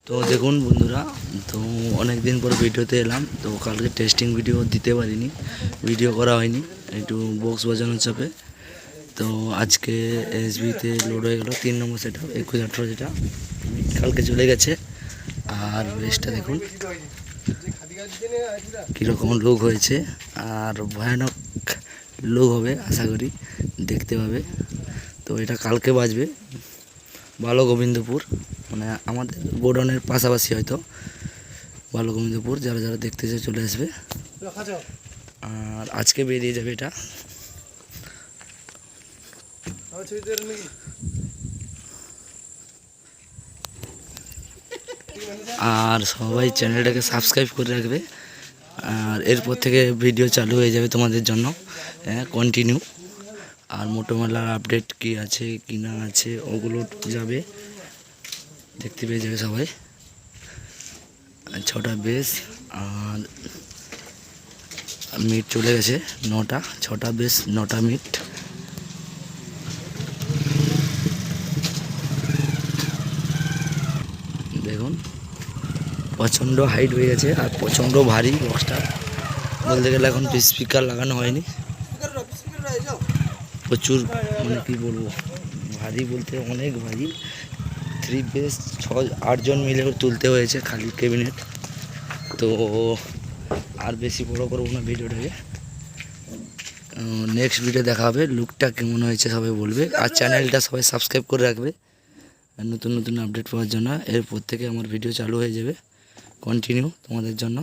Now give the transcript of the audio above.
তো দেখুন বন্ধুরা, তো অনেক দিন পর ভিডিওতে এলাম। তো কালকে টেস্টিং ভিডিও দিতে পারিনি, ভিডিও করা হয়নি, একটু বক্স বাজানোর চাপে। তো আজকে এসবিতে লোড হয়ে গেল 3 নম্বর সেট 21-18 যেটা কালকে চলে গেছে। আর রেসটা দেখুন কীরকম লোক হয়েছে, আর ভয়ানক লোক হবে আশা করি, দেখতে পাবে। তো এটা কালকে বাজবে ভালো গোবিন্দপুর, মানে আমাদের গোডাউনের পাশাপাশি হয়তো ভালো গোবিন্দপুর। যারা যারা দেখতে চায় চলে আসবে। আর আজকে বেরিয়ে যাবে এটা। আর সবাই চ্যানেলটাকে সাবস্ক্রাইব করে রাখবে। আর এরপর থেকে ভিডিও চালু হয়ে যাবে তোমাদের জন্য, কন্টিনিউ। আর মোটোমেলার আপডেট কি আছে কি না আছে ওগুলো যাবে, দেখতে পেয়ে যাবে সবাই। 6টা বেস আর মিট চলে গেছে 9টা, 6টা বেস 9টা মিট। দেখুন প্রচণ্ড হাইট হয়ে গেছে আর প্রচণ্ড ভারী বক্সটা, বলতে গেলে এখন স্পিকার লাগানো হয়নি। প্রচুর মানে কী বলবো, ভারী বলতে অনেক ভারী। 3 বেস 6-8 জন মিলে তুলতে হয়েছে খালি ক্যাবিনেট। তো আর বেশি বড় করবো না ভিডিওটাকে, নেক্সট ভিডিও দেখা হবে। লুকটা কেমন হয়েছে সবাই বলবে। আর চ্যানেলটা সবাই সাবস্ক্রাইব করে রাখবে নতুন নতুন আপডেট পাওয়ার জন্য। এরপর থেকে আমার ভিডিও চালু হয়ে যাবে কন্টিনিউ তোমাদের জন্য।